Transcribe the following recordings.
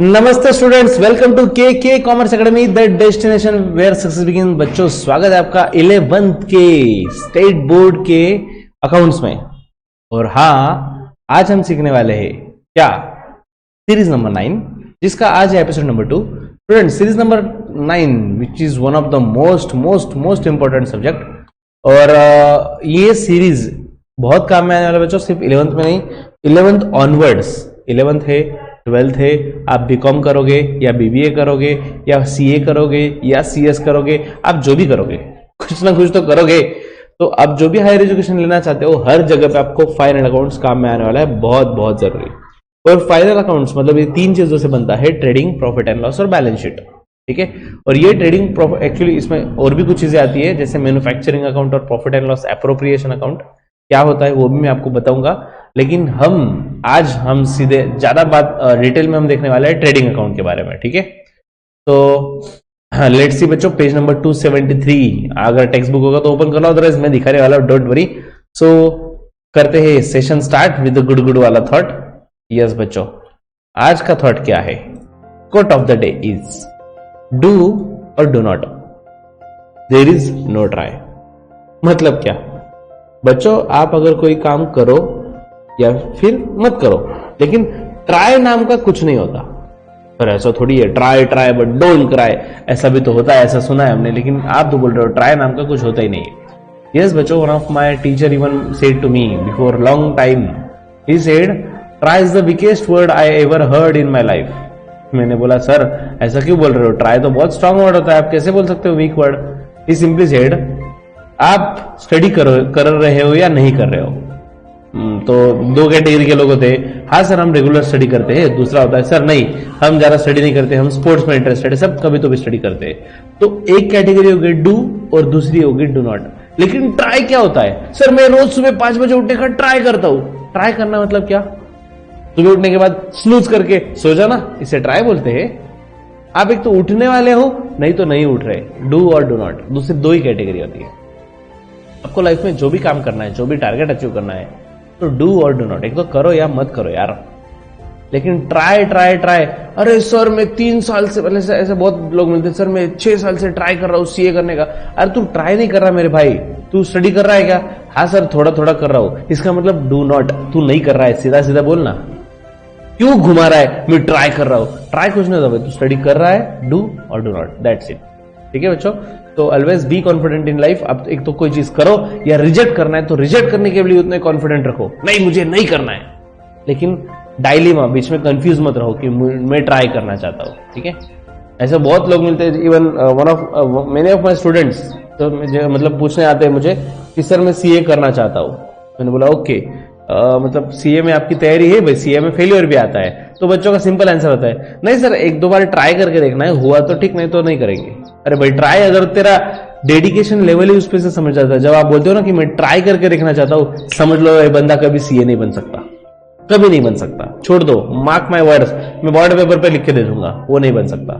नमस्ते students, welcome to K commerce academy, the destination where success begin. बच्चों, स्वागत है आपका 11th के स्टेट बोर्ड के अकाउंट्स में। और हाँ, आज हम सीखने वाले हैं क्या, सीरीज नंबर 9, जिसका आज है episode number 2। Student, series number 9 which is one of the most important subject. और ये सीरीज बहुत काम में आने वाला बच्चों, सिर्फ 11th में नहीं, 11th ऑनवर्ड्स, 11th है, 12th है, आप बीकॉम करोगे या बीबीए करोगे या सीए करोगे या सीएस करोगे, आप जो भी करोगे कुछ ना कुछ तो करोगे। तो आप जो भी हायर एजुकेशन लेना चाहते हो, हर जगह पे आपको फाइनल अकाउंट्स काम में आने वाला है, बहुत जरूरी। और फाइनल अकाउंट्स मतलब ये 3 चीजों से बनता है, ट्रेडिंग, प्रॉफिट एंड लॉस और बैलेंस शीट। ठीक है। और ये ट्रेडिंग एक्चुअली इसमें और भी कुछ चीजें आती है, जैसे मैन्युफैक्चरिंग अकाउंट और profit and loss appropriation account क्या होता है वो भी मैं आपको बताऊंगा। लेकिन आज हम सीधे ज्यादा बात डिटेल में हम देखने वाले हैं ट्रेडिंग अकाउंट के बारे में। ठीक है। तो लेट्स सी बच्चों, पेज नंबर 273 अगर टेक्स्ट बुक होगा तो ओपन कर लो, अदरवाइज मैं दिखाने वाला हूं, डोंट वरी। सो करते हैं सेशन स्टार्ट विद गुड वाला थॉट। यस बच्चों, आज का थॉट क्या है? Quote of the day is do or do not, there is no try. मतलब क्या बच्चों, आप अगर कोई काम करो या फिर मत करो, लेकिन ट्राई नाम का कुछ नहीं होता। पर ऐसा थोड़ी है, ट्राई बट डोंट क्राई, ऐसा भी तो होता है, ऐसा सुना है हमने। लेकिन आप तो बोल रहे हो ट्राई नाम का कुछ होता ही नहीं है। यस बच्चों, one of my teacher even said to me before long time, he said try is the weakest word I ever heard in my life. मैंने बोला सर ऐसा क्यों बोल रहे हो, ट्राई तो बहुत स्ट्रांग वर्ड होता है, आप कैसे बोल सकते हो वीक वर्ड? ही सिंपली सेड आप स्टडी कर रहे हो या नहीं कर रहे हो। तो 2 कैटेगरी के लोग होते हैं, हाँ सर हम रेगुलर स्टडी करते हैं, दूसरा होता है सर नहीं हम ज्यादा स्टडी नहीं करते, हम स्पोर्ट्स में इंटरेस्टेड है, सब कभी तो भी स्टडी करते हैं। तो एक कैटेगरी होगी डू और दूसरी होगी डू नॉट। लेकिन ट्राई क्या होता है? सर मैं रोज सुबह 5 बजे उठने का ट्राई करता हूं। ट्राई करना मतलब क्या? सुबह उठने के बाद स्नूज करके सो जाना, इसे ट्राई बोलते हैं। आप एक तो उठने वाले हो, नहीं तो नहीं उठ रहे, डू और डू नॉट, दूसरी 2 ही कैटेगरी होती है। आपको लाइफ में जो भी काम करना है, जो भी टारगेट अचीव करना है, तो डू और डू नॉट, एक तो करो या मत करो यार। लेकिन ट्राई, अरे सर मैं 3 साल से, पहले ऐसे बहुत लोग मिलते हैं, सर मैं 6 साल से ट्राई कर रहा हूं सीए करने का। अरे तू ट्राई नहीं कर रहा मेरे भाई, तू स्टडी कर रहा है क्या? हाँ सर थोड़ा कर रहा हूं, इसका मतलब डू नॉट, तू नहीं कर रहा है, सीधा सीधा बोलना। क्यों घुमा रहा है मैं ट्राई कर रहा हूं? ट्राई कुछ नहीं होता भाई, तू स्टडी कर रहा है, do or do not, that's it. ठीक है बच्चों, तो always be confident in life. अब एक तो कोई चीज करो या रिजेक्ट करना है, तो रिजेक्ट करने के लिए उतने कॉन्फिडेंट रखो, नहीं मुझे नहीं करना है। लेकिन डायलेमा, बीच में कंफ्यूज मत रहो कि मैं ट्राई करना चाहता हूं। ठीक है। ऐसे बहुत लोग मिलते हैं, even many of my students तो मुझे मतलब पूछने आते हैं मुझे कि सर मैं सीए करना चाहता हूं। मैंने बोला ओके, मतलब सीए में आपकी तैयारी है भाई? सीए में फेलियर भी आता है। तो बच्चों का सिंपल आंसर होता है नहीं सर 1-2 बार ट्राई करके देखना है, हुआ तो ठीक, नहीं तो नहीं करेंगे। अरे भाई ट्राई, अगर तेरा डेडिकेशन लेवल ही उस पे से समझ जाता है, जब आप बोलते हो ना कि मैं ट्राई करके देखना चाहता हूं, समझ लो ये बंदा कभी सीए नहीं बन सकता, कभी नहीं बन सकता। छोड़ दो, मार्क माय वर्ड्स, मैं बॉर्ड पेपर पे लिख के दे दूंगा, वो नहीं बन सकता।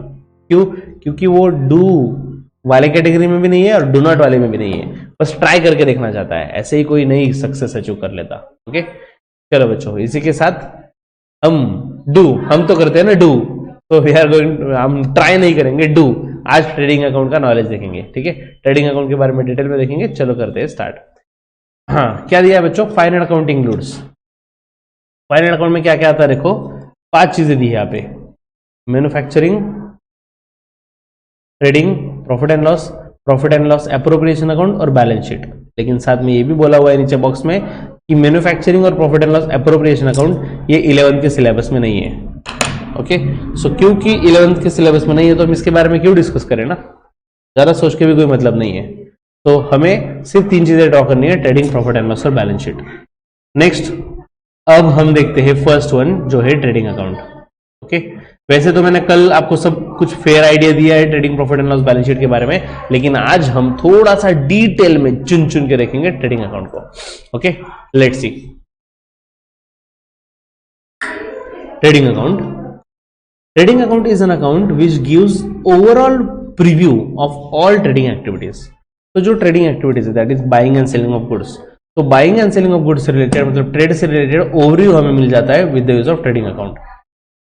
क्यों? क्योंकि वो डू वाले कैटेगरी में भी नहीं है और डू नॉट वाले में भी नहीं है, बस ट्राई करके देखना चाहता है। ऐसे ही कोई नहीं सक्सेस अचीव कर लेता। ओके, चलो बच्चों, इसी के साथ हम तो करते हैं ना डू, तो वी आर गोइंग, हम ट्राई नहीं करेंगे, डू। आज ट्रेडिंग अकाउंट का नॉलेज देखेंगे। ठीक है, ट्रेडिंग अकाउंट के बारे में डिटेल में देखेंगे। चलो करते हैं स्टार्ट। हाँ, क्या दिया है बच्चों? Final account includes. Final account में क्या क्या आता है देखो, 5 चीजें दी है यहाँ पे, manufacturing, trading, profit and loss appropriation account और बैलेंस शीट। लेकिन साथ में ये भी बोला हुआ है नीचे बॉक्स में कि मैन्युफैक्चरिंग और profit and loss appropriation account ये 11th के सिलेबस में नहीं है। ओके, सो क्योंकि 11th के सिलेबस में नहीं है तो हम इसके बारे में क्यों डिस्कस करें ना, ज्यादा सोच के भी कोई मतलब नहीं है। तो हमें सिर्फ 3 चीजें ड्रॉ करनी है, ट्रेडिंग, प्रॉफिट एंड लॉस और बैलेंस शीट। नेक्स्ट, अब हम देखते हैं फर्स्ट वन जो है ट्रेडिंग अकाउंट। ओके, वैसे तो मैंने कल आपको सब कुछ फेयर आइडिया दिया है trading, profit and loss, balance sheet के बारे में, लेकिन आज हम थोड़ा सा डिटेल में चुन के देखेंगे ट्रेडिंग अकाउंट को। Okay, let's see trading account. Trading account is an account which gives overall preview of all trading activities. तो जो ट्रेडिंग एक्टिविटीज है that is buying and selling of goods, तो buying and selling of goods से related मतलब trade से related overview हमें मिल जाता है with the use of trading account.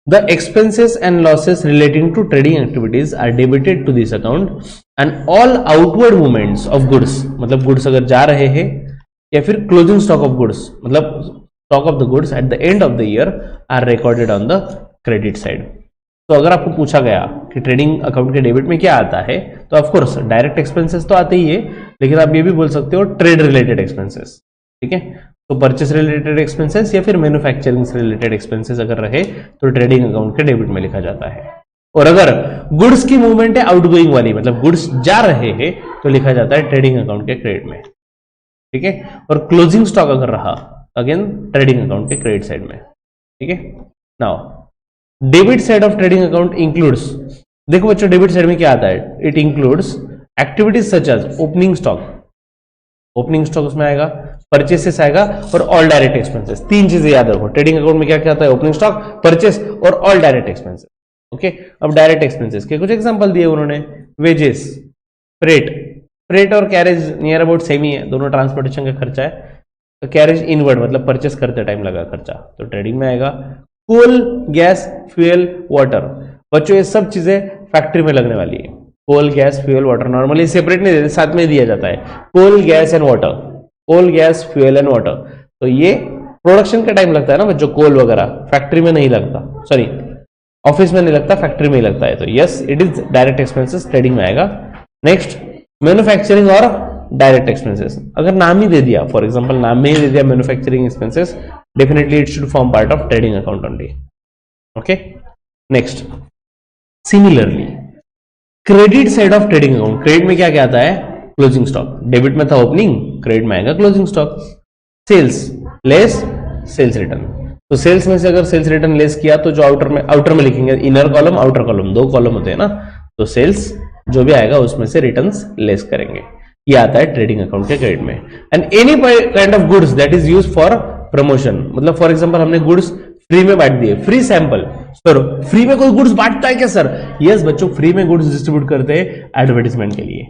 The expenses and losses relating to trading activities are debited to this account and all outward movements of goods, मतलब goods अगर जा रहे हैं, या फिर क्लोजिंग स्टॉक ऑफ गुड्स, मतलब stock of the goods at the end of the year are recorded on the credit side. तो अगर आपको पूछा गया कि ट्रेडिंग अकाउंट के डेबिट में क्या आता है, तो ऑफकोर्स डायरेक्ट एक्सपेंसेस तो आते ही है, लेकिन आप ये भी बोल सकते हो ट्रेड रिलेटेड एक्सपेंसेस, ठीक है। तो परचेस रिलेटेड एक्सपेंसेस या फिर मैन्युफैक्चरिंग से रिलेटेड एक्सपेंसेस अगर रहे तो ट्रेडिंग अकाउंट के डेबिट में लिखा जाता है। और अगर गुड्स की मूवमेंट है आउटगोइंग वाली, मतलब गुड्स जा रहे हैं, तो लिखा जाता है ट्रेडिंग अकाउंट के क्रेडिट में, ठीक है। और क्लोजिंग स्टॉक अगर रहा, अगेन ट्रेडिंग अकाउंट के क्रेडिट साइड में, ठीक है। Now debit side of trading account includes, देखो बच्चों डेबिट साइड में क्या आता है, it includes activities such as opening stock, opening stock उसमें आएगा, परचेसेस आएगा और ऑल डायरेक्ट एक्सपेंसेस। तीन चीजें याद रखो, ट्रेडिंग अकाउंट में क्या क्या आता है, ओपनिंग स्टॉक, परचेस और ऑल डायरेक्ट एक्सपेंसेस, ओके। अब डायरेक्ट एक्सपेंसेस के कुछ एग्जांपल दिए उन्होंने, वेजेस, फ्रेट, फ्रेट और कैरेज नियर अबाउट सेम ही है, दोनों ट्रांसपोर्टेशन का खर्चा है। तो कैरेज इनवर्ड मतलब परचेस करते टाइम लगा खर्चा, तो ट्रेडिंग में आएगा। कोल, गैस, फ्यूल, वाटर, बच्चों ये सब चीजें फैक्ट्री में लगने वाली है। Coal, gas, fuel, water normally separate नहीं देते, साथ में दिया जाता है, coal, gas and water, coal, gas, fuel and water. तो ये प्रोडक्शन का टाइम लगता है ना बच्चों, कोल वगैरह फैक्ट्री में नहीं लगता, सॉरी ऑफिस में नहीं लगता, फैक्ट्री में ही लगता है। तो yes it is direct expenses, trading में आएगा। नेक्स्ट मैन्युफैक्चरिंग और डायरेक्ट एक्सपेंसेस, अगर नाम ही दे दिया, फॉर एग्जांपल नाम में ही दे दिया manufacturing expenses, definitely it should form part of trading account only, okay. Next similarly credit side of trading account, credit में क्या क्या आता है, क्लोजिंग स्टॉक, डेबिट में था ओपनिंग, क्रेडिट में आएगा closing stock. Sales less sales return, तो सेल्स में से अगर सेल्स रिटर्न लेस किया तो जो आउटर में लिखेंगे, इनर कॉलम आउटर कॉलम, दो कॉलम होते हैं ना, तो सेल्स जो भी आएगा उसमें से रिटर्न्स लेस करेंगे, ये आता है ट्रेडिंग अकाउंट के क्रेडिट में। And any kind of goods that is used for promotion, मतलब फॉर एग्जांपल हमने गुड्स फ्री में बांट दिए, फ्री सैंपल, सर फ्री में कोई गुड्स बांटता है क्या सर? यस बच्चों, फ्री में गुड्स डिस्ट्रीब्यूट करते हैं एडवर्टाइजमेंट के लिए,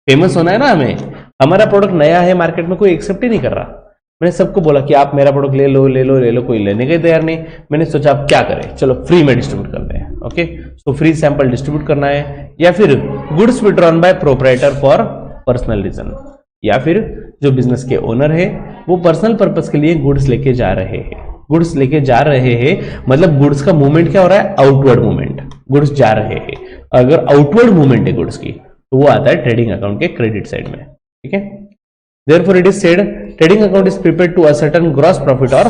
फेमस होना है ना हमें, हमारा प्रोडक्ट नया है मार्केट में, कोई एक्सेप्ट ही नहीं कर रहा। मैंने सबको बोला कि आप मेरा प्रोडक्ट ले लो ले लो ले लो, कोई लेने का तैयार नहीं। मैंने सोचा आप क्या करें, चलो फ्री में डिस्ट्रीब्यूट करते हैं, okay. So free sample distribute करना है, या फिर goods withdrawn by proprietor for personal reason, या फिर जो बिजनेस के ओनर है वो पर्सनल पर्पस के लिए गुड्स लेके जा रहे हैं, गुड्स लेके जा रहे हैं मतलब गुड्स का मूवमेंट क्या हो रहा है, आउटवर्ड मूवमेंट, गुड्स जा रहे हैं। अगर आउटवर्ड मूवमेंट है गुड्स की तो वो आता है ट्रेडिंग अकाउंट के क्रेडिट साइड में, ठीक है। Therefore, it is said trading account is prepared to a certain gross profit or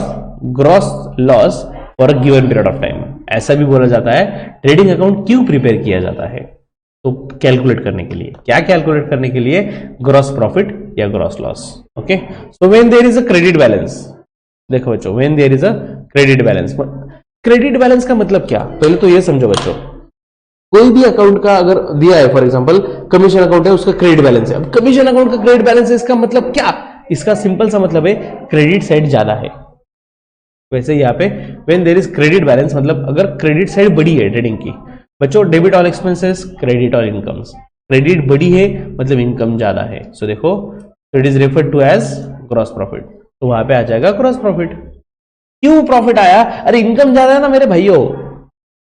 gross loss for a given period of time. ऐसा भी बोला जाता है ट्रेडिंग अकाउंट क्यों प्रिपेयर किया जाता है, तो कैलकुलेट करने के लिए, क्या कैलकुलेट करने के लिए, ग्रॉस प्रॉफिट या gross loss, okay. So when there is a credit balance, देखो बच्चों when there is a credit balance, credit balance का मतलब क्या, पहले तो ये समझो बच्चों, कोई भी अकाउंट का अगर दिया है, फॉर एग्जांपल कमीशन अकाउंट है, उसका क्रेडिट बैलेंस है। अब कमीशन अकाउंट का क्रेडिट बैलेंस है, इसका मतलब क्या, इसका सिंपल सा मतलब है क्रेडिट साइड ज्यादा है। वैसे यहाँ पे when there is credit balance मतलब अगर क्रेडिट साइड बड़ी है ट्रेडिंग की, बच्चों debit all expenses, credit all incomes, credit बड़ी है मतलब इनकम ज्यादा है। सो देखो it is referred to as gross profit, तो वहां पे आ जाएगा ग्रॉस प्रॉफिट। क्यों प्रॉफिट आया, अरे इनकम ज्यादा है ना मेरे भाइयों,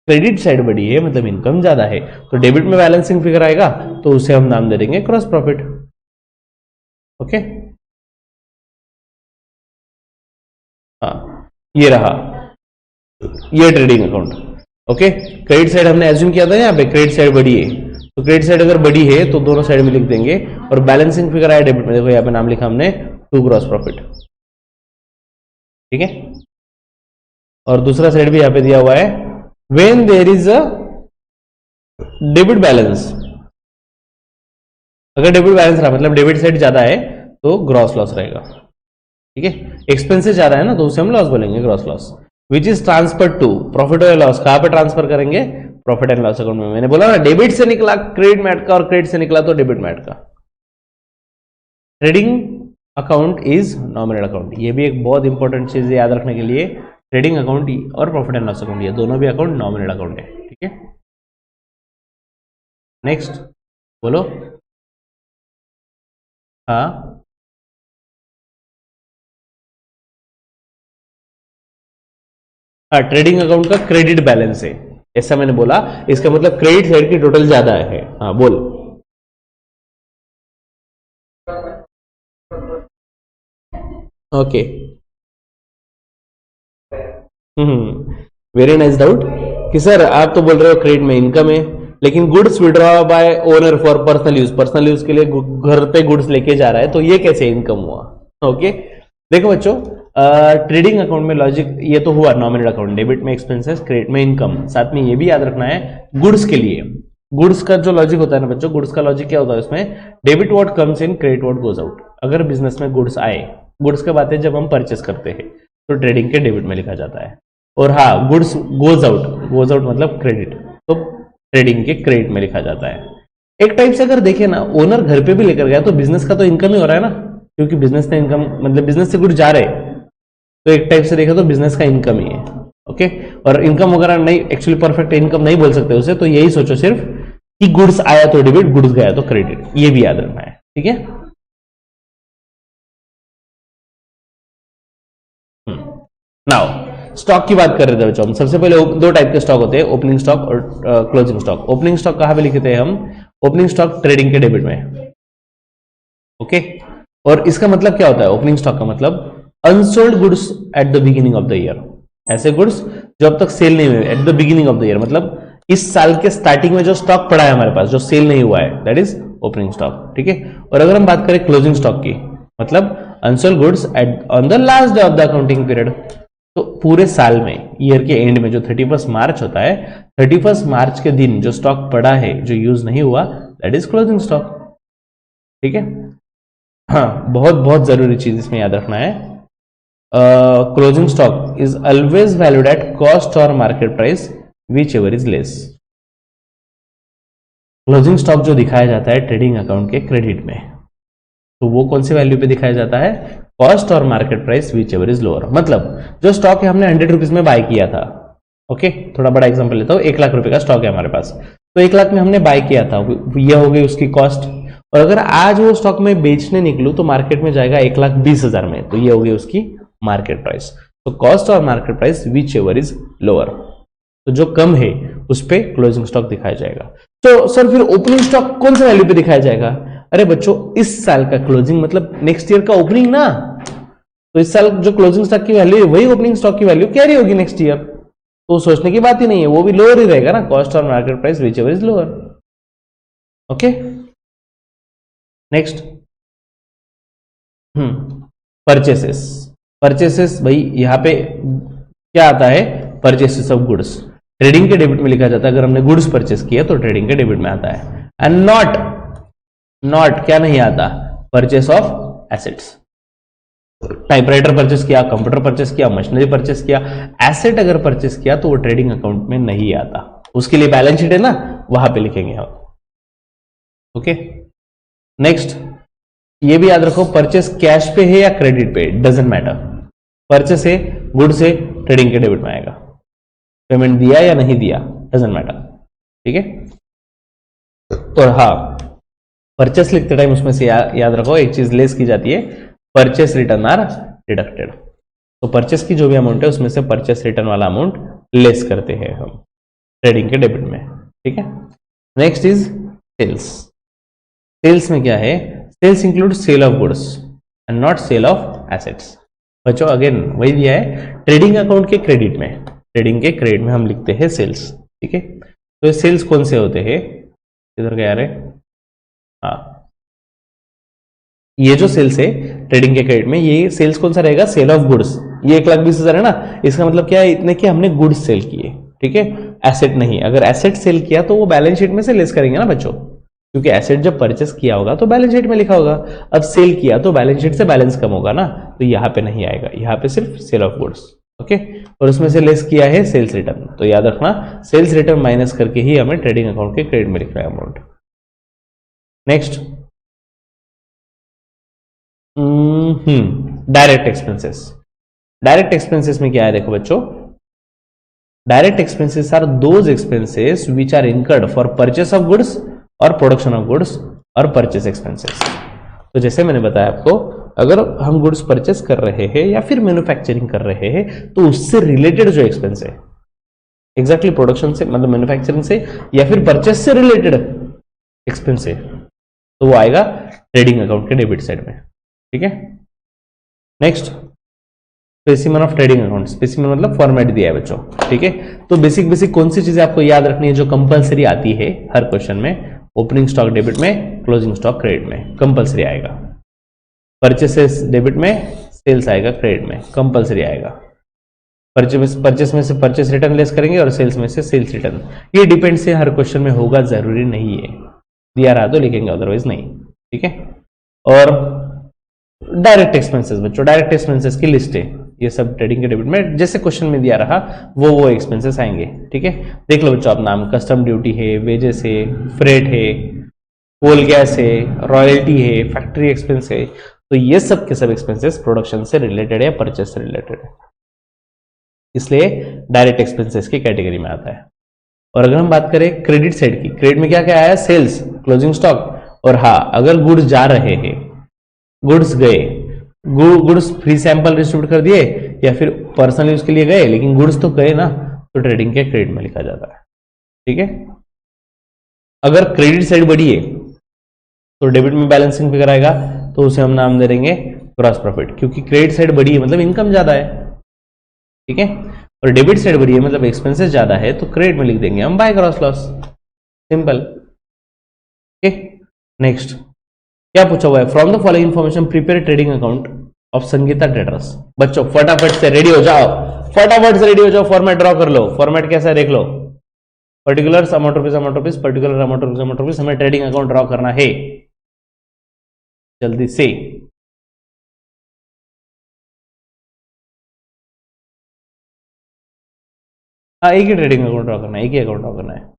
क्रेडिट साइड बड़ी है मतलब इनकम ज्यादा है, तो डेबिट में बैलेंसिंग फिगर आएगा तो उसे हम नाम दे देंगे क्रॉस प्रॉफिट, ओके। हाँ ये रहा, ये trading account, okay. Credit side हमने एज्यूम किया था यहाँ पे क्रेडिट साइड बड़ी है, तो क्रेडिट साइड अगर बड़ी है तो दोनों साइड में लिख देंगे, और बैलेंसिंग फिगर आया डेबिट में, देखो यहाँ पे नाम लिखा हमने टू ग्रॉस प्रॉफिट, ठीक है। और दूसरा साइड भी यहाँ पे दिया हुआ है when there is a debit balance, अगर डेबिट बैलेंस रहा मतलब डेबिट साइड ज्यादा है तो ग्रॉस लॉस रहेगा, ठीक है। एक्सपेंसेस ज्यादा है ना तो उसे हम लॉस बोलेंगे, gross loss. Which is transfer to profit और लॉस, कहां पे ट्रांसफर करेंगे, प्रॉफिट एंड लॉस अकाउंट में। मैंने बोला ना डेबिट से निकला क्रेडिट मैट का और क्रेडिट से निकला तो डेबिट मैट का। Trading account is nominal account, ये भी एक बहुत इंपॉर्टेंट चीज याद रखने के लिए, ट्रेडिंग अकाउंट और प्रॉफिट एंड लॉस अकाउंट ये दोनों भी अकाउंट नॉमिनल अकाउंट है, ठीक है। नेक्स्ट बोलो, हाँ हाँ, ट्रेडिंग अकाउंट का क्रेडिट बैलेंस है, ऐसा मैंने बोला, इसका मतलब क्रेडिट साइड की टोटल ज्यादा है। हाँ बोल। ओके, वेरी नाइस डाउट कि सर आप तो बोल रहे हो क्रेडिट में इनकम है, लेकिन goods withdraw bye owner for personal use के लिए घर पे गुड्स लेके जा रहा है, तो ये कैसे इनकम हुआ? ओके, देखो बच्चों, ट्रेडिंग अकाउंट में लॉजिक ये तो हुआ नॉमिनल अकाउंट, डेबिट में एक्सपेंसेस, क्रेडिट में इनकम। साथ में ये भी याद रखना है गुड्स के लिए, गुड्स का जो लॉजिक होता है ना बच्चों, गुड्स का लॉजिक क्या होता है उसमें, debit what comes in, credit what goes out. अगर बिजनेस में गुड्स आए, गुड्स के बातें जब हम परचेस करते हैं तो ट्रेडिंग के डेबिट में लिखा जाता है, और हाँ गुड्स गोज आउट मतलब क्रेडिट, तो ट्रेडिंग के क्रेडिट में लिखा जाता है। एक टाइप से अगर देखें ना, ओनर घर पे भी लेकर गया तो बिजनेस का तो इनकम ही हो रहा है ना, क्योंकि बिजनेस ने इनकम मतलब बिजनेस से गुड्स जा रहे, तो एक टाइप से देखा तो बिजनेस का इनकम ही है। ओके, और इनकम वगैरह नहीं, एक्चुअली परफेक्ट इनकम नहीं बोल सकते उसे, तो यही सोचो सिर्फ कि गुड्स आया तो डेबिट, गुड्स गया तो क्रेडिट, ये भी याद रखना है, ठीक है। नाउ स्टॉक की बात कर रहे थे बच्चों हम। सबसे पहले दो टाइप के स्टॉक होते हैं, ओपनिंग स्टॉक और क्लोजिंग स्टॉक। ओपनिंग स्टॉक कहां पे लिखे थे हम? ओपनिंग स्टॉक ट्रेडिंग के डेबिट में। ओके, और इसका मतलब क्या होता है? ओपनिंग स्टॉक का मतलब unsold goods at the beginning of the year, ऐसे गुड्स जो अब तक सेल नहीं हुए at the beginning of the year, मतलब इस साल के स्टार्टिंग में जो स्टॉक पड़ा है हमारे पास, जो सेल नहीं हुआ है, दैट इज ओपनिंग स्टॉक, ठीक है। और अगर हम बात करें क्लोजिंग स्टॉक की, मतलब unsold goods at on the last day of the accounting period, तो पूरे साल में, ईयर के एंड में जो 31 मार्च होता है, 31 मार्च के दिन जो स्टॉक पड़ा है, जो यूज नहीं हुआ, दैट इज क्लोजिंग स्टॉक, ठीक है। हाँ, बहुत बहुत जरूरी चीज इसमें याद रखना है, closing stock is always valued at cost or market price whichever is less. Closing stock जो दिखाया जाता है ट्रेडिंग अकाउंट के क्रेडिट में, तो वो कौन सी वैल्यू पे दिखाया जाता है? Cost or market price whichever is lower. मतलब जो स्टॉक है हमने 100 रुपीज में बाय किया था, ओके, थोड़ा बड़ा एग्जांपल लेता हूं, 1 लाख रुपए का स्टॉक है हमारे पास, तो 1 लाख में हमने बाय किया था, यह हो गई उसकी कॉस्ट। और अगर आज वो स्टॉक में बेचने निकलूं तो मार्केट में जाएगा 1,20,000 में, तो ये हो गई उसकी मार्केट प्राइस। तो cost or market price whichever is lower, तो जो कम है उस पर क्लोजिंग स्टॉक दिखाया जाएगा। तो सर फिर ओपनिंग स्टॉक कौन से वैल्यू पे दिखाया जाएगा? अरे बच्चों, इस साल का क्लोजिंग मतलब नेक्स्ट ईयर का ओपनिंग ना, तो इस साल जो क्लोजिंग स्टॉक की वैल्यू है वही ओपनिंग स्टॉक की वैल्यू कैरी होगी नेक्स्ट ईयर, तो सोचने की बात ही नहीं है, वो भी लोअर ही रहेगा ना, cost or market price whichever is lower. Okay, next purchases. Purchases भाई यहां पे क्या आता है? परचेसेस ऑफ गुड्स ट्रेडिंग के डेबिट में लिखा जाता है। अगर हमने गुड्स परचेस किया तो ट्रेडिंग के डेबिट में आता है। एंड नॉट क्या नहीं आता? Purchase of assets. Typewriter purchase किया, कंप्यूटर परचेस किया, मशीनरी परचेस किया, एसेट अगर परचेस किया तो वो ट्रेडिंग अकाउंट में नहीं आता, उसके लिए बैलेंस शीट है ना, वहां पे लिखेंगे हम। ओके, नेक्स्ट ये भी याद रखो, परचेस कैश पे है या क्रेडिट पे, डजंट मैटर। परचेस है, गुड्स है, ट्रेडिंग के डेबिट में आएगा। पेमेंट दिया या नहीं दिया, डजंट मैटर, ठीक है। और हाँ, परचेस लिखते टाइम उसमें से याद रखो एक चीज लेस की जाती है, परचेस रिटर्न आर डिडक्टेड। तो परचेस की जो भी अमाउंट है उसमें से परचेस रिटर्न वाला अमाउंट लेस करते हैं हम ट्रेडिंग के डेबिट में, ठीक है। Next is sales. सेल्स में क्या है? Sales include sale of goods and not sale of assets. बच्चों अगेन वही दिया है, ट्रेडिंग अकाउंट के क्रेडिट में, ट्रेडिंग के क्रेडिट में हम लिखते हैं सेल्स, ठीक है। तो ये सेल्स कौन से होते हैं? इधर गया रे, हाँ, ये जो सेल्स है ट्रेडिंग के क्रेडिट में, ये सेल्स कौन सा रहेगा? Sale of goods. ये 1,20,000 है ना, इसका मतलब क्या है? इतने कि हमने गुड्स सेल किए, ठीक है, एसेट नहीं। अगर एसेट सेल किया तो वो बैलेंस शीट में से लेस करेंगे ना बच्चों, क्योंकि एसेट जब परचेस किया होगा तो बैलेंस शीट में लिखा होगा। अब सेल किया तो बैलेंस शीट से बैलेंस कम होगा ना, तो यहां पे नहीं आएगा, यहां पे सिर्फ सेल ऑफ गुड्स, ओके। और उसमें से लेस किया है सेल्स रिटर्न, तो याद रखना सेल्स रिटर्न माइनस करके ही हमें ट्रेडिंग अकाउंट के क्रेडिट में लिखना है amount. Next direct expenses. Direct expenses में क्या है? देखो बच्चों, direct expenses are those expenses which are incurred for purchase of goods और प्रोडक्शन ऑफ गुड्स और परचेस एक्सपेंसेस। तो जैसे मैंने बताया आपको, अगर हम गुड्स परचेस कर रहे हैं या फिर मैन्युफैक्चरिंग कर रहे हैं तो उससे रिलेटेड जो एक्सपेंस है, एग्जैक्टली प्रोडक्शन से मतलब मैन्युफैक्चरिंग से या फिर परचेस से रिलेटेड एक्सपेंस है, तो वो आएगा ट्रेडिंग अकाउंट के डेबिट साइड में। ठीक है, next specimen of trading account. Specimen मतलब फॉर्मेट दिया है बच्चों। ठीक है, तो बेसिक कौन सी चीजें आपको याद रखनी है जो कंपलसरी आती है हर क्वेश्चन में? ओपनिंग स्टॉक डेबिट में, क्लोजिंग स्टॉक क्रेडिट में, कंपलसरी आएगा। परचेसेस डेबिट में, सेल्स आएगा क्रेडिट में, कंपलसरी आएगा। परचेस में से परचेस रिटर्न लेस करेंगे और सेल्स में से सेल्स रिटर्न। ये डिपेंड से हर क्वेश्चन में होगा, जरूरी नहीं है, दिया रहा तो लिखेंगे, अदरवाइज नहीं। ठीक है, और डायरेक्ट एक्सपेंसेस बच्चों, डायरेक्ट एक्सपेंसेस की लिस्ट है ये सब ट्रेडिंग के डेबिट में, जैसे क्वेश्चन में दिया रहा वो एक्सपेंसेस आएंगे। ठीक है, देख लो बच्चों आप नाम, कस्टम ड्यूटी है, वेजेस है, फ्रेट है, कोल गैस है, रॉयल्टी है, फैक्ट्री एक्सपेंस है, तो ये सब के सब एक्सपेंसेस प्रोडक्शन से रिलेटेड है, परचेस से रिलेटेड है, इसलिए डायरेक्ट एक्सपेंसेस की कैटेगरी में आता है। और अगर हम बात करें क्रेडिट साइड की, क्रेडिट में क्या क्या आया? सेल्स, क्लोजिंग स्टॉक, और हाँ अगर गुड्स जा रहे हैं, गुड्स गए, गुड्स फ्री सैंपल डिस्ट्रीब्यूट कर दिए या फिर पर्सनल यूज के लिए गए लेकिन गुड्स तो गए ना, तो ट्रेडिंग के क्रेडिट में लिखा जाता है। ठीक है, अगर क्रेडिट साइड बढ़ी है तो डेबिट में बैलेंसिंग फिगर आएगा, तो उसे हम नाम दे देंगे ग्रॉस प्रॉफिट, क्योंकि क्रेडिट साइड बढ़ी है मतलब इनकम ज्यादा है। ठीक है, और डेबिट साइड बढ़ी है मतलब एक्सपेंसेस ज्यादा है, तो क्रेडिट में लिख देंगे हम बाय ग्रॉस लॉस, सिंपल। ठीक, नेक्स्ट क्या पूछा हुआ है? From the following information prepare trading account of Sangeeta traders. बच्चों फटाफट से रेडी हो जाओ, फटाफट से रेडी हो जाओ, फॉर्मेट ड्रॉ कर लो। फॉर्मेट कैसा है देख लो, particular amount rupees, particular amount rupees, हमें ट्रेडिंग अकाउंट ड्रॉ करना है जल्दी से। हाँ, एक ही ट्रेडिंग अकाउंट ड्रॉ करना है, एक ही अकाउंट ड्रॉ करना है।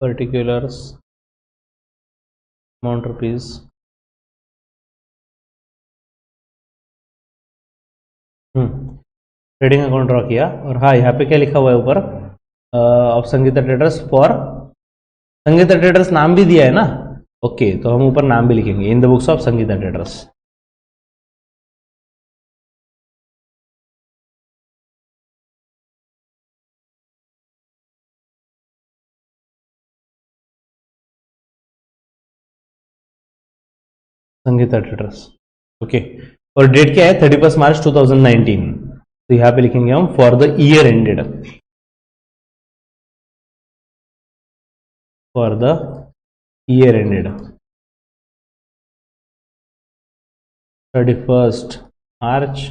Particulars amount rupees, trading account draw किया, और हाँ यहाँ पे क्या लिखा हुआ है ऊपर? Of Sangeeta traders for, Sangeeta traders नाम भी दिया है ना, ओके, तो हम ऊपर नाम भी लिखेंगे, in the books of Sangeeta traders. Sangeeta traders, okay, और डेट क्या है? 31 मार्च 2019, तो यहाँ पे लिखेंगे हम for the year ended, for the year ended 31 March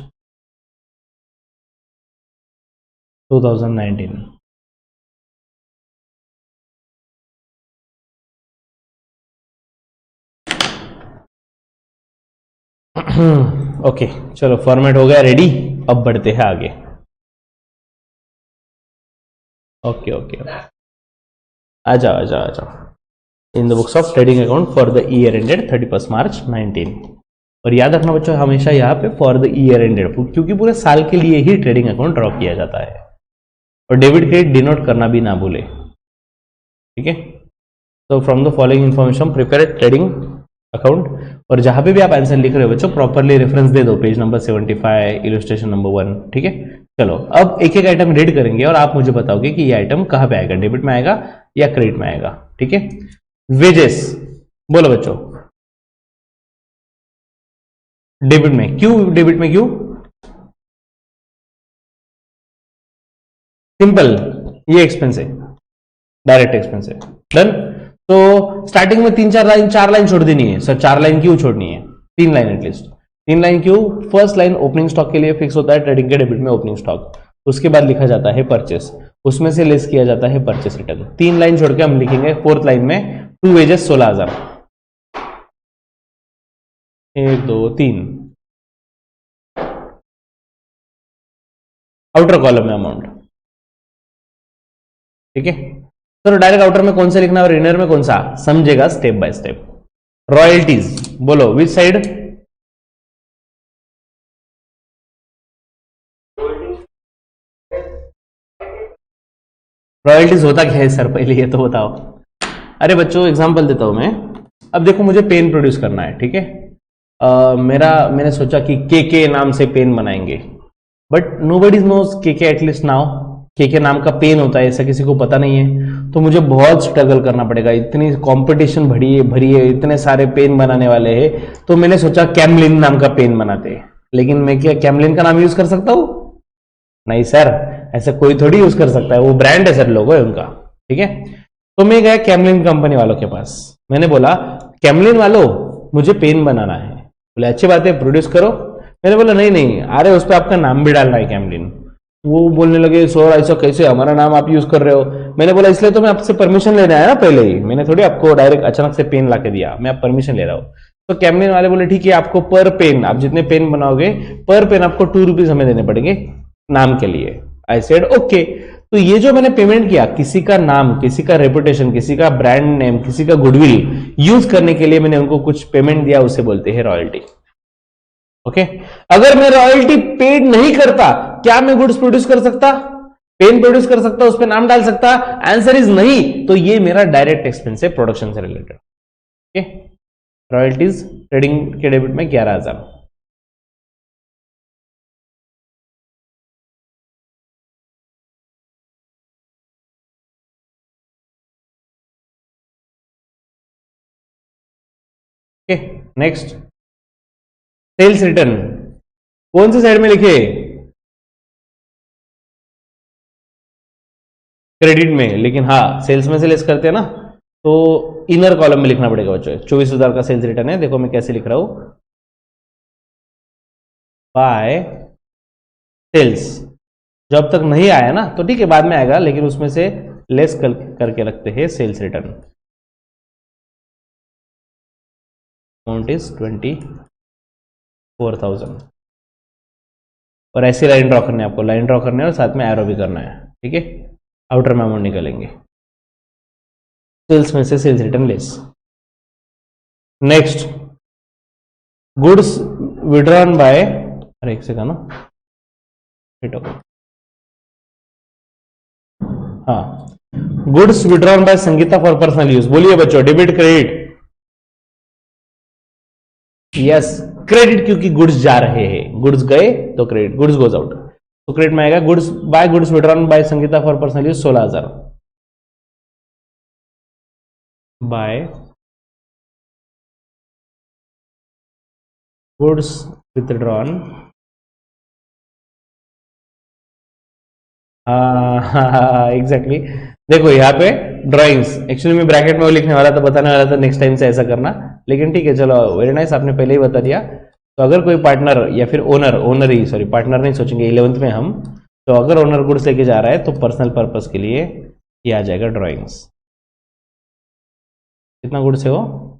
2019। Okay, चलो फॉर्मेट हो गया रेडी, अब बढ़ते हैं आगे। ओके ओके, आ जाओ आ जाओ आ जाओ। In the books of trading account for the year ended 31 मार्च 19। और याद रखना बच्चों हमेशा यहाँ पे फॉर द ईयर एंडेड, क्योंकि पूरे साल के लिए ही ट्रेडिंग अकाउंट ड्रॉ किया जाता है। और डेबिट क्रेडिट डिनोट करना भी ना भूले, ठीक है। तो from the following information prepare trading account. और जहां पे भी आप आंसर लिख रहे हो बच्चों प्रॉपरली रेफरेंस दे दो, पेज नंबर 75, इलस्ट्रेशन नंबर 1, ठीक है। चलो अब एक एक आइटम रीड करेंगे और आप मुझे बताओगे कि ये आइटम कहां पे आएगा, डेबिट में आएगा या क्रेडिट में आएगा, ठीक है। वेजेस, बोलो बच्चों डेबिट में क्यों, डेबिट में क्यों? सिंपल, ये एक्सपेंस है, डायरेक्ट एक्सपेंस है, डन। तो स्टार्टिंग में 3-4 लाइन, 4 लाइन छोड़ देनी है सर। 4 लाइन क्यों छोड़नी है? 3 लाइन एटलीस्ट। 3 लाइन क्यों? फर्स्ट लाइन ओपनिंग स्टॉक के लिए फिक्स होता है ट्रेडिंग के डेबिट में ओपनिंग स्टॉक, उसके बाद लिखा जाता है परचेस, उसमें से लेस किया जाता है परचेस रिटर्न। 3 लाइन छोड़ के हम लिखेंगे फोर्थ लाइन में टू वेजेस 16,000, 1 2 3, आउटर कॉलम में अमाउंट, ठीक है। तो डायरेक्ट आउटर में कौन सा लिखना है और इनर में कौन सा, समझेगा स्टेप बाय स्टेप। रॉयल्टीज, बोलो विच साइड? रॉयल्टीज होता क्या है सर, पहले ये तो बताओ। अरे बच्चों एग्जांपल देता हूं मैं। अब देखो मुझे पेन प्रोड्यूस करना है, ठीक है। मैंने सोचा कि के नाम से पेन बनाएंगे, बट नोबडी नोज के एटलीस्ट नाउ। के नाम का पेन होता है ऐसा किसी को पता नहीं है, तो मुझे बहुत स्ट्रगल करना पड़ेगा। इतनी कंपटीशन भरी है, इतने सारे पेन बनाने वाले हैं। तो मैंने सोचा कैमलिन नाम का पेन बनाते हैं। लेकिन मैं क्या कैमलिन का नाम यूज कर सकता हूं? नहीं सर, ऐसा कोई थोड़ी यूज कर सकता है, वो ब्रांड है सर, लोगो है उनका, ठीक है। तो मैं गया कैमलिन कंपनी वालों के पास, मैंने बोला कैमलिन वालों मुझे पेन बनाना है। बोले अच्छी बात है प्रोड्यूस करो। मैंने बोला नहीं नहीं, अरे उस पर आपका नाम भी डालना है कैमलिन। वो बोलने लगे सर ऐसा कैसे, हमारा नाम आप यूज कर रहे हो। मैंने बोला इसलिए तो मैं आपसे परमिशन लेने आया ना पहले ही, मैंने थोड़ी आपको डायरेक्ट अचानक से पेन ला के दिया, मैं आप परमिशन ले रहा हूँ। तो कैमलिन वाले बोले ठीक है, आपको पर पेन, आप जितने पेन बनाओगे पर पेन आपको 2 रुपीज हमें देने पड़ेंगे नाम के लिए। I said okay. तो ये जो मैंने पेमेंट किया, किसी का नाम, किसी का रेपुटेशन, किसी का ब्रांड नेम, किसी का गुडविल यूज करने के लिए मैंने उनको कुछ पेमेंट दिया, उसे बोलते हैं रॉयल्टी। ओके। अगर मैं रॉयल्टी पेड नहीं करता, क्या मैं गुड्स प्रोड्यूस कर सकता, पेन प्रोड्यूस कर सकता, उस पर नाम डाल सकता? आंसर इज नहीं। तो ये मेरा डायरेक्ट एक्सपेंस है प्रोडक्शन से रिलेटेड। ओके। रॉयल्टीज ट्रेडिंग के डेबिट में 11,000। ओके नेक्स्ट, सेल्स रिटर्न कौन सी साइड में लिखे? क्रेडिट में, लेकिन हाँ सेल्स में से लेस करते हैं ना, तो इनर कॉलम में लिखना पड़ेगा बच्चों। 24,000 का सेल्स रिटर्न है, देखो मैं कैसे लिख रहा हूं, बाय सेल्स। जो अब तक नहीं आया ना तो ठीक है बाद में आएगा, लेकिन उसमें से लेस करके रखते हैं सेल्स रिटर्न। Amount is 24,000। और ऐसी लाइन ड्रॉ करनी है आपको, लाइन ड्रॉ करना है और साथ में एरो भी करना है, ठीक है। आउटर में अमाउंट निकालेंगे, सेल्स में से sales return less. Next, goods withdrawn by, अरे एक सेकंड ना, हाँ, goods withdrawn by Sangeeta for personal use. बोलिए बच्चों डेबिट क्रेडिट? यस क्रेडिट, क्योंकि गुड्स जा रहे हैं, गुड्स गए तो क्रेडिट, गुड्स गोज आउट तो क्रेडिट में आएगा। Goods withdrawn by Sangeeta for personal use 16,000 by goods withdrawn, exactly. देखो यहाँ पे ड्राइंग्स, एक्चुअली मैं ब्रैकेट में वो लिखने वाला था, बताने वाला था नेक्स्ट टाइम से ऐसा करना, लेकिन ठीक है चलो वेरी नाइस, आपने पहले ही बता दिया। तो अगर कोई पार्टनर या फिर ओनर ही, सॉरी पार्टनर नहीं सोचेंगे 11th में हम, तो अगर ओनर गुड्स लेके जा रहा है तो पर्सनल पर्पस के लिए ये आ जाएगा ड्राइंग्स। कितना गुड्स है वो?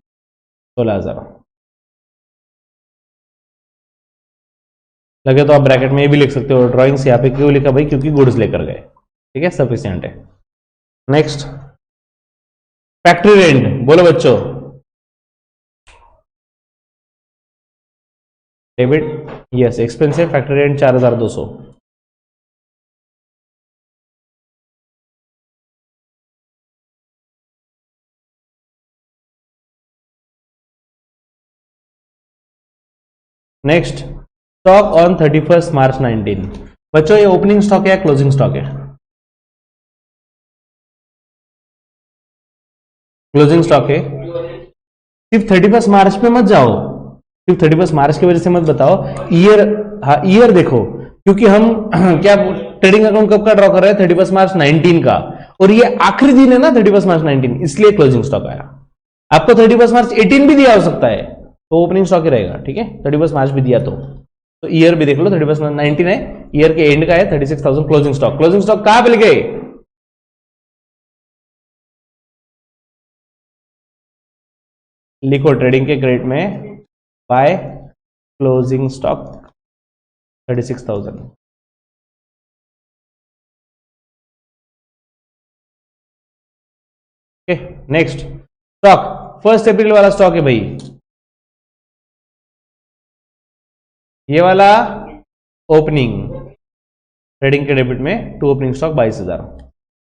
16,000। लगे तो आप ब्रैकेट में ये भी लिख सकते हो, ड्राइंग्स यहाँ पे क्यों लिखा भाई, क्योंकि गुड्स लेकर गए, ठीक है, सफिशिएंट है। नेक्स्ट, फैक्ट्री रेंट, बोलो बच्चों। Debit yes expensive factory and 4200। Next stock on 31 मार्च 19। बच्चों ये ओपनिंग स्टॉक है या क्लोजिंग स्टॉक है? क्लोजिंग स्टॉक है। सिर्फ 31 मार्च पे मत जाओ, सिर्फ 31 मार्च की वजह से मत बताओ, ईयर, हाँ ईयर देखो, क्योंकि हम क्या ट्रेडिंग अकाउंट कब का ड्रॉ कर रहे हैं? 31 मार्च 19 का, और ये आखिरी दिन है ना 31 मार्च 19, इसलिए क्लोजिंग स्टॉक आया। आपको 31 मार्च 18 भी दिया हो सकता है, तो ओपनिंग स्टॉक ही रहेगा, ठीक है? 31 मार्च भी दिया तो ईयर भी देख लो, 31 मार्च 19 है, ईयर के एंड का है 36,000 क्लोजिंग स्टॉक। क्लोजिंग स्टॉक कहां पे लिखे? लिखो ट्रेडिंग के क्रेडिट में by closing stock 36,000। Okay next stock 1 अप्रैल वाला स्टॉक है भाई, ये वाला ओपनिंग ट्रेडिंग के डेबिट में to opening stock 22,000।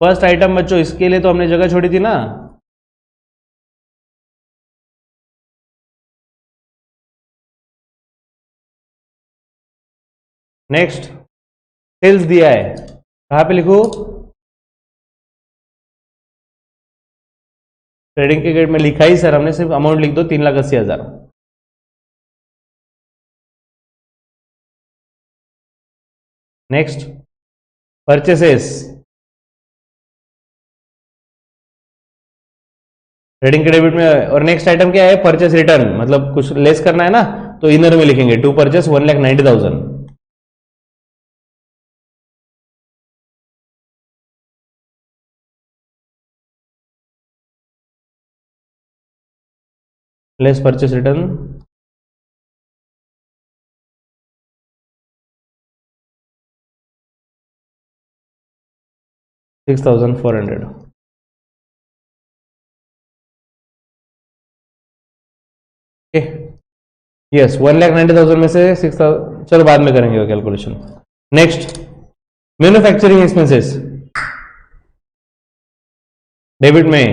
First item बच्चों, इसके लिए तो हमने जगह छोड़ी थी ना, नेक्स्ट सेल्स दिया है, कहां पे लिखू? ट्रेडिंग के क्रेडिट में लिखा ही सर हमने, सिर्फ अमाउंट लिख दो 3,80,000। नेक्स्ट परचेसेस, ट्रेडिंग के डेबिट में, और नेक्स्ट आइटम क्या है? परचेस रिटर्न, मतलब कुछ लेस करना है ना, तो इनर में लिखेंगे to purchase 1,90,000। Less purchase return 6,400। Yes 1,90,000 में से 6,000, चलो बाद में करेंगे calculation. Next manufacturing expenses debit में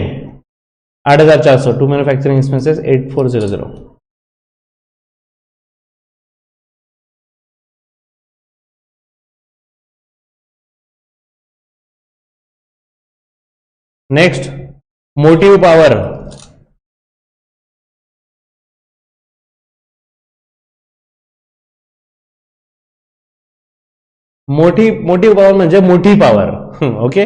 8,400 to manufacturing expenses 8,400। Next motive power, motive power म्हणजे मोठी पावर, ओके,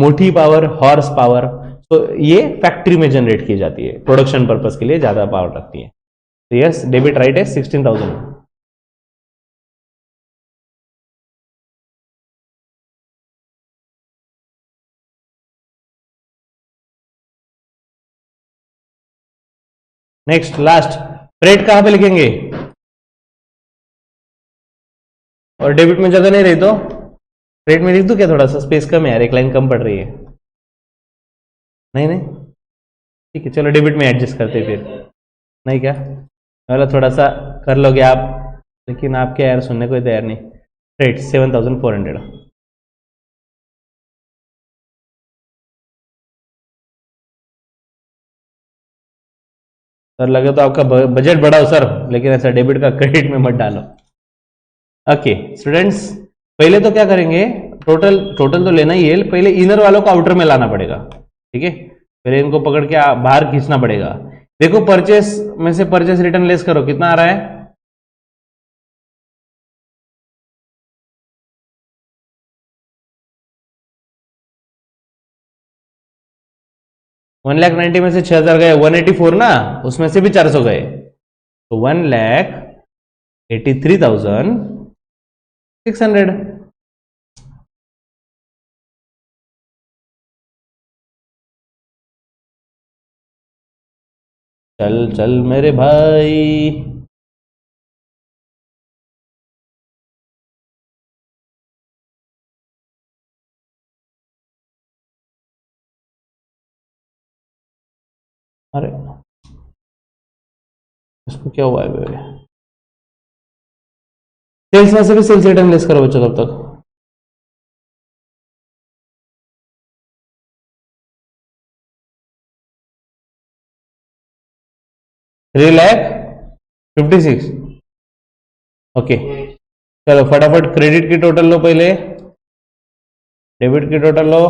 मोठी पावर, हॉर्स पावर, तो ये फैक्ट्री में जनरेट की जाती है, प्रोडक्शन पर्पस के लिए ज्यादा पावर रखती है। तो यस डेबिट राइट है 16,000। नेक्स्ट लास्ट फ्रेट कहां पे लिखेंगे? और डेबिट में जगह नहीं रही तो फ्रेट में लिख दूं क्या? थोड़ा सा स्पेस कम है यार, एक लाइन कम पड़ रही है। नहीं नहीं ठीक है, चलो डेबिट में एडजस्ट करते फिर, नहीं क्या मतलब थोड़ा सा कर लोगे आप, लेकिन आप क्या यार सुनने को तैयार नहीं। फ्रेट 7,400। सर लगे तो आपका बजट बढ़ाओ सर, लेकिन ऐसा डेबिट का क्रेडिट में मत डालो। ओके स्टूडेंट्स, पहले तो क्या करेंगे, टोटल टोटल तो लेना ही है, पहले इनर वालों को आउटर में लाना पड़ेगा, ठीक है? पहले इनको पकड़ के बाहर खींचना पड़ेगा। देखो परचेस में से परचेस रिटर्न लेस करो, कितना आ रहा है? वन लैख 90 में से 6,000 गए, 184 ना, उसमें से भी 400 गए, तो 1,83,600। चल चल मेरे भाई, अरे इसको क्या हुआ है? सेल्स में से भी सेल्स रिटर्न लेस करो बच्चों तब तक। 3,56,000। ओके, चलो फटाफट क्रेडिट की टोटल लो पहले, डेबिट की टोटल लो।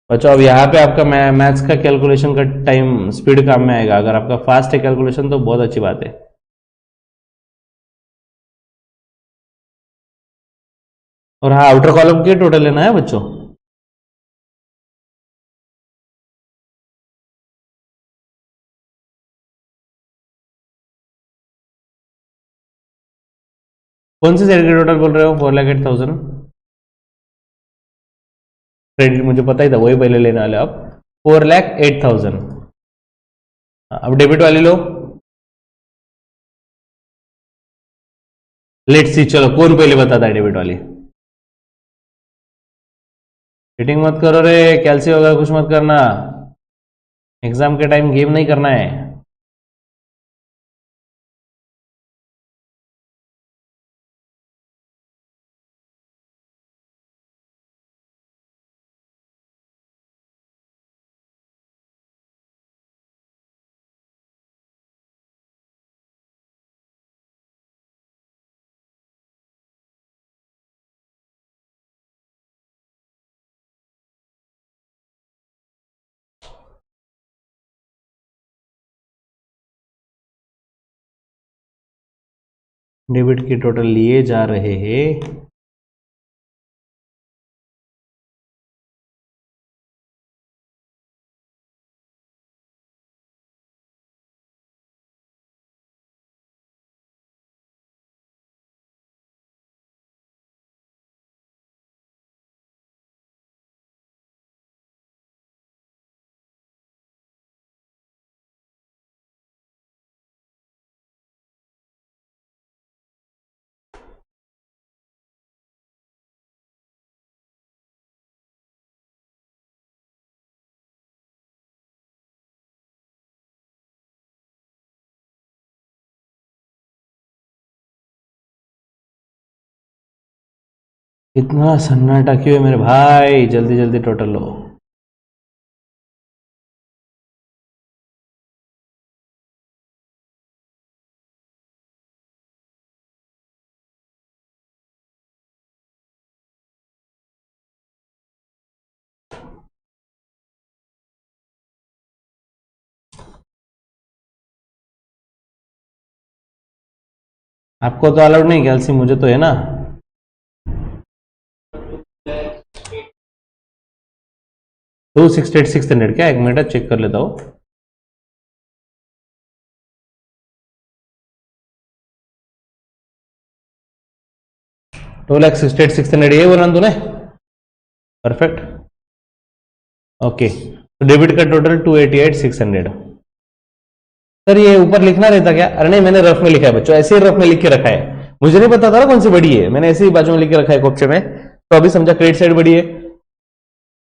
बच्चों अब यहाँ पे आपका मैथ्स का कैलकुलेशन का टाइम स्पीड काम में आएगा। अगर आपका फास्ट है कैलकुलेशन तो बहुत अच्छी बात है। और हाँ, आउटर कॉलम की टोटल लेना है बच्चों। कौन सी सेल की टोटल बोल रहे हो? 4,08,000 क्रेडिट मुझे पता ही था, वही पहले लेने वाले आप। 4,08,000। अब डेबिट वाली लो। लेट्स सी, चलो कौन पहले बताता है डेबिट वाली। चीटिंग मत करो रे, कैलसी वगैरह कुछ मत करना, एग्जाम के टाइम गेम नहीं करना है। डेबिट की टोटल लिए जा रहे हैं। इतना सन्नाटा क्यों है मेरे भाई? जल्दी जल्दी टोटल लो। आपको तो अलाउड नहीं कैलसी, मुझे तो है ना। 2,68,600 क्या? एक मिनट चेक कर लेता हूँ। टू लैख 68,600 ये बोला तूने? परफेक्ट। ओके, तो डेबिट का टोटल 288,600। सर ये ऊपर लिखना रहता क्या? अरे नहीं, मैंने रफ में लिखा है बच्चों, ऐसे ही रफ में लिख के रखा है। मुझे नहीं पता था ना कौन सी बड़ी है, मैंने ऐसे ही बाजू में लिख के रखा है कॉपचे में, तो अभी समझा क्रेडिट साइड बड़ी है।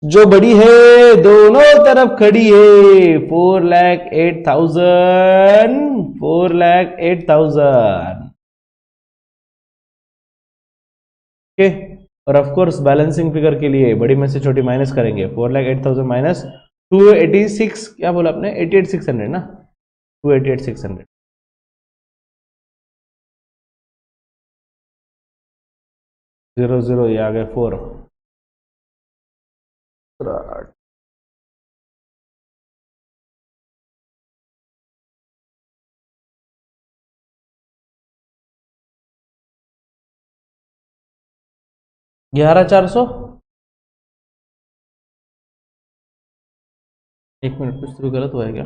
जो बड़ी है दोनों तरफ खड़ी है। 4,08,000, 4,08,000। ओके, और ऑफ कोर्स बैलेंसिंग फिगर के लिए बड़ी में से छोटी माइनस करेंगे। 4,08,000 माइनस 286, क्या बोला आपने? 88,600 ना? 288,600। 0 0 ये आ गया 4। 11,400। एक मिनट, कुछ तो गलत हुआ है क्या?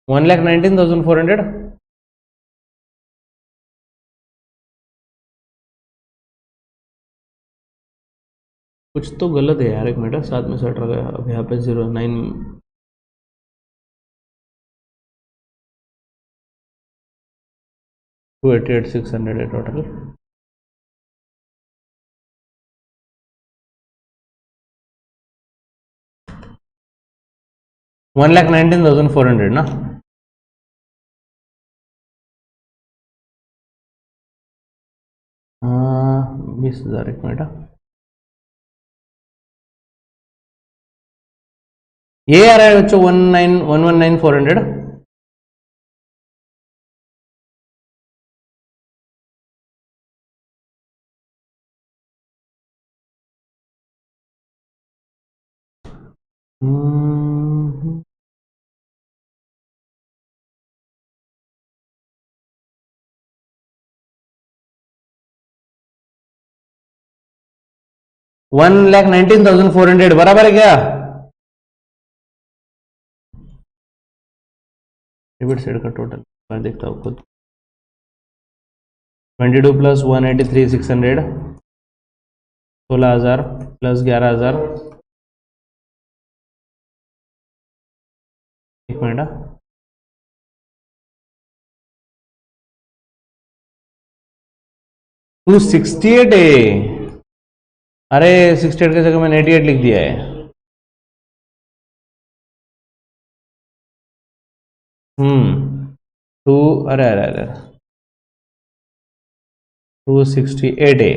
वन लैख 19,400। कुछ तो गलत है यार, एक मिनट, साथ में सेट रखा है अब यहाँ पे 09। 288,600 है टोटल। 1,19,400 ना। हाँ 20,000, एक मिनट। ये आ रहा है बच्चों 1,19,400। हम्म 1,19,400 बराबर है क्या? डेबिट साइड का टोटल मैं देखता हूँ खुद। 22 प्लस 183,600, 16,000 प्लस 11,000, एक मिनट। 268 है। अरे 68 की जगह मैंने 88 लिख दिया है। टू, अरे अरे अरे 268 है।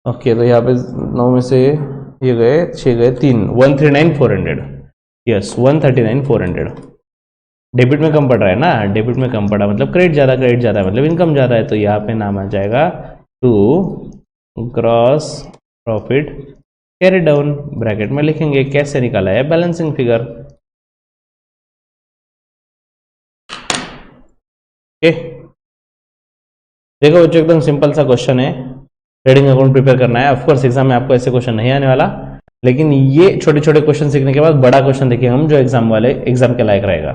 ओके तो यहाँ पे 9 में से ये गए 6 गए 3, 139,400। यस 139,400। डेबिट में कम पड़ रहा है ना, डेबिट में कम पड़ा मतलब क्रेडिट ज़्यादा, क्रेडिट ज़्यादा मतलब इनकम ज़्यादा है, तो यहाँ पे नाम आ जाएगा to gross profit carry down. Bracket में लिखेंगे कैसे निकाला है बैलेंसिंग फिगर। देखो बच्चों एकदम सिंपल सा क्वेश्चन है, ट्रेडिंग अकाउंट प्रिपेयर करना है। ऑफकोर्स एग्जाम में आपको ऐसे क्वेश्चन नहीं आने वाला, लेकिन ये छोटे छोटे क्वेश्चन सीखने के बाद बड़ा क्वेश्चन देखिए हम, जो एग्जाम के लायक रहेगा।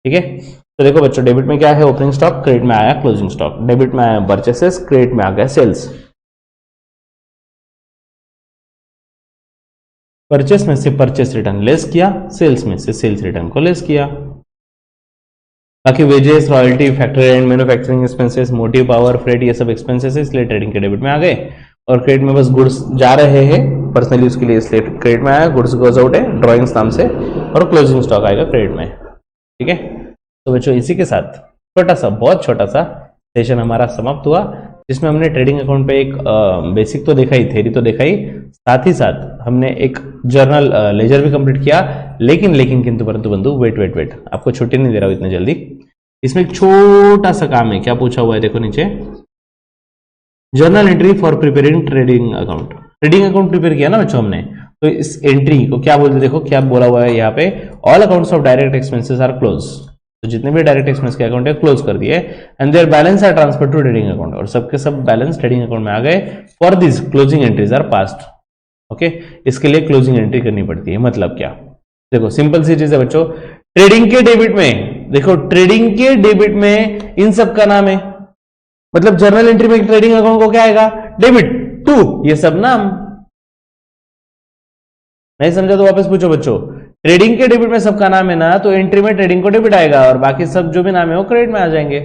ठीक है, तो देखो बच्चों डेबिट में क्या है, ओपनिंग स्टॉक, क्रेडिट में आया क्लोजिंग स्टॉक, डेबिट में आया परचेसेस, क्रेडिट में आ गया सेल्स। परचेस में से परचेस रिटर्न लेस किया, सेल्स में से सेल्स रिटर्न को लेस किया। बाकी wages, royalty, factory and manufacturing expenses, motive power, freight, ये सब एक्सपेंसेस इसलिए ट्रेडिंग के डेबिट में आ गए। और क्रेडिट में बस गुड्स जा रहे हैं पर्सनल यूज के लिए, इसलिए क्रेडिट में आया, गुड्स गोज आउट है ड्रॉइंग्स नाम से, और क्लोजिंग स्टॉक आएगा क्रेडिट में। ठीक है, तो बच्चों इसी के साथ छोटा सा, बहुत छोटा सा सेशन हमारा समाप्त हुआ, जिसमें हमने ट्रेडिंग अकाउंट पे एक बेसिक तो देखा ही, थ्योरी तो देखा ही, साथ ही साथ हमने एक जर्नल लेजर भी कंप्लीट किया। लेकिन किंतु परंतु बंधु वेट, आपको छुट्टी नहीं दे रहा हूं इतने जल्दी। इसमें एक छोटा सा काम है, क्या पूछा हुआ है देखो नीचे, journal entry for preparing trading account. Trading account prepare किया ना बच्चों हमने, तो इस एंट्री को क्या बोलते, देखो क्या बोला हुआ है यहाँ पे, all accounts of direct expenses are close. तो जितने भी डायरेक्ट एक्सपेंस के अकाउंट है क्लोज कर दिए, and their balance are transfer to trading account, और सबके सब बैलेंस ट्रेडिंग अकाउंट में आ गए। For this closing entries are passed. Okay, इसके लिए क्लोजिंग एंट्री करनी पड़ती है। मतलब क्या, देखो सिंपल सी चीज है बच्चों, ट्रेडिंग के डेबिट में, देखो ट्रेडिंग के डेबिट में इन सब का नाम है, मतलब जर्नल एंट्री में ट्रेडिंग अकाउंट को क्या आएगा, डेबिट टू, ये सब नाम। नहीं समझा तो वापस पूछो बच्चों, ट्रेडिंग के डेबिट में सबका नाम है ना, तो एंट्री में ट्रेडिंग को डेबिट आएगा, और बाकी सब जो भी नाम है वो क्रेडिट में आ जाएंगे।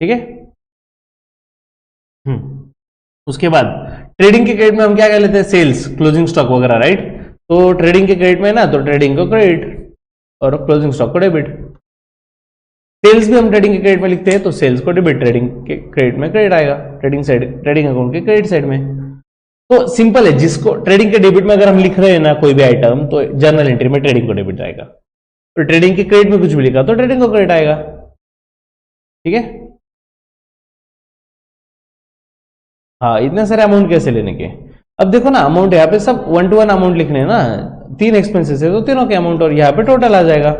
ठीक है, उसके बाद ट्रेडिंग के क्रेडिट में हम क्या कर लेते हैं, सेल्स, क्लोजिंग स्टॉक वगैरह, राइट। तो ट्रेडिंग के क्रेडिट में ना, तो ट्रेडिंग को क्रेडिट और क्लोजिंग स्टॉक को डेबिट। सेल्स भी हम ट्रेडिंग के क्रेडिट में लिखते हैं, तो सेल्स को डेबिट, ट्रेडिंग के क्रेडिट में क्रेडिट आएगा, ट्रेडिंग साइड, ट्रेडिंग अकाउंट के क्रेडिट साइड में। तो सिंपल है, जिसको ट्रेडिंग के डेबिट में अगर हम लिख रहे हैं ना कोई भी आइटम, तो जर्नल एंट्री में ट्रेडिंग को डेबिट आएगा, तो ट्रेडिंग के क्रेडिट में कुछ भी लिखा तो ट्रेडिंग को क्रेडिट आएगा। ठीक है, हाँ इतने सारे अमाउंट कैसे लेने के। अब देखो ना अमाउंट यहाँ पे सब 1 to 1 अमाउंट लिखने हैं ना, 3 एक्सपेंसेस है तो तीनों के अमाउंट, और यहाँ पे टोटल आ जाएगा।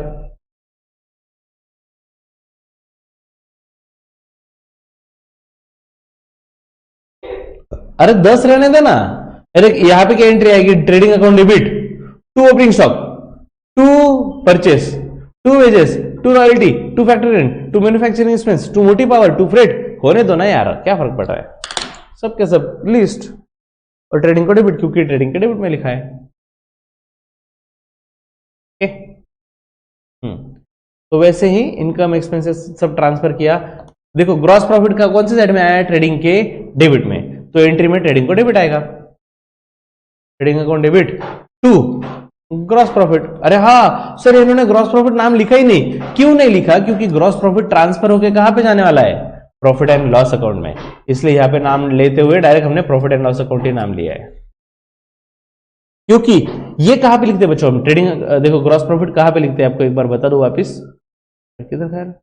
अरे 10 रहने देना। अरे यहाँ पे क्या एंट्री आएगी, trading account debit, to opening stock, to purchase, to wages, to royalty, to factory rent, to manufacturing expense, to motive power, to freight. होने दो ना यार, क्या फर्क पड़ रहा है, सबके सब लिस्ट, और ट्रेडिंग को डेबिट क्योंकि ट्रेडिंग के डेबिट में लिखा है। तो वैसे ही इनकम एक्सपेंसेस सब ट्रांसफर किया। देखो ग्रॉस प्रॉफिट का कौन सी साइड में आया है, ट्रेडिंग के डेबिट में, तो एंट्री में ट्रेडिंग को डेबिट आएगा, trading account debit to gross profit. अरे हाँ सर, इन्होंने ग्रॉस प्रॉफिट नाम लिखा ही नहीं। क्यों नहीं लिखा? क्योंकि ग्रॉस प्रॉफिट ट्रांसफर होकर कहां पे जाने वाला है? प्रॉफिट एंड लॉस अकाउंट में। इसलिए यहां पे नाम लेते हुए डायरेक्ट हमने प्रॉफिट एंड लॉस अकाउंट ही नाम लिया है। क्योंकि ये कहां पे लिखते हैं बच्चों हम? ट्रेडिंग, देखो ग्रॉस प्रॉफिट कहां पे लिखते हैं आपको एक बार बता दो वापिस, किधर खैर।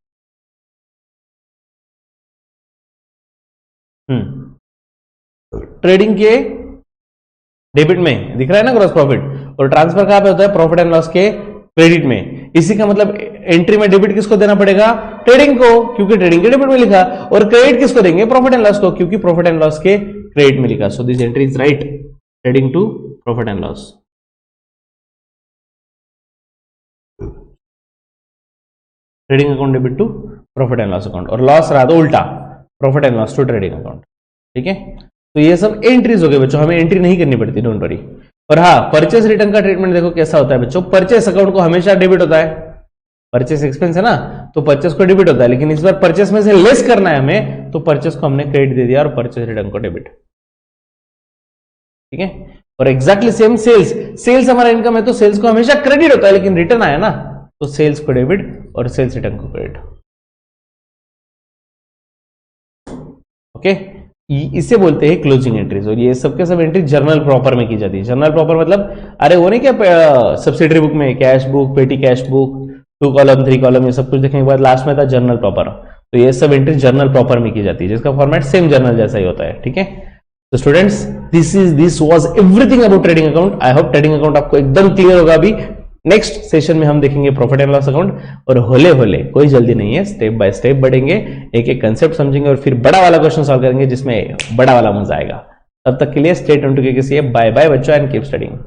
ट्रेडिंग के डेबिट में दिख रहा है ना ग्रॉस प्रॉफिट, और ट्रांसफर कहां पे होता है? प्रॉफिट एंड लॉस के क्रेडिट में। इसी का मतलब एंट्री में डेबिट किसको देना पड़ेगा? ट्रेडिंग को, क्योंकि ट्रेडिंग के डेबिट में लिखा, और क्रेडिट किसको देंगे? प्रॉफिट एंड लॉस को, क्योंकि प्रॉफिट एंड लॉस के क्रेडिट में लिखा। So this entry is right, trading to profit and loss. Trading account debit to profit and loss account, और लॉस रहा तो उल्टा, profit and loss to trading account. ठीक है, तो ये सब एंट्रीज हो गए बच्चों, हमें एंट्री नहीं करनी पड़ती, डोंट वरी। और हाँ, परचेस रिटर्न का ट्रीटमेंट देखो कैसा होता है बच्चों। परचेस अकाउंट को हमेशा डेबिट होता है, परचेस एक्सपेंस है ना, तो परचेस को डेबिट होता है, लेकिन इस बार परचेस में से लेस करना है हमें, तो परचेस को हमने क्रेडिट दे दिया और परचेस रिटर्न को डेबिट। ठीक है, और एग्जैक्टली सेम सेल्स, सेल्स हमारा इनकम है तो सेल्स को हमेशा क्रेडिट होता है, लेकिन रिटर्न आया ना तो सेल्स को डेबिट और सेल्स रिटर्न को क्रेडिट। ओके, इसे बोलते हैं क्लोजिंग एंट्रीज, और ये सबके सब एंट्री जर्नल प्रॉपर में की जाती है। जर्नल प्रॉपर मतलब अरे वो नहीं क्या सब्सिडरी बुक में कैश बुक, पेटी कैश बुक, 2 कॉलम 3 कॉलम, ये सब कुछ देखने के बाद लास्ट में था जर्नल प्रॉपर। तो ये सब एंट्री जर्नल प्रॉपर में की जाती है, जिसका फॉर्मेट सेम जर्नल जैसा ही होता है। ठीक है, तो students this was everything about trading account. I hope trading account आपको एकदम क्लियर होगा। अभी नेक्स्ट सेशन में हम देखेंगे प्रॉफिट एंड लॉस अकाउंट, और होले होले, कोई जल्दी नहीं है, स्टेप बाय स्टेप बढ़ेंगे, एक एक कंसेप्ट समझेंगे और फिर बड़ा वाला क्वेश्चन सॉल्व करेंगे जिसमें बड़ा वाला मजा आएगा। तब तक के लिए stay tuned to KCA. Bye bye बच्चों, एंड कीप स्टडीइंग।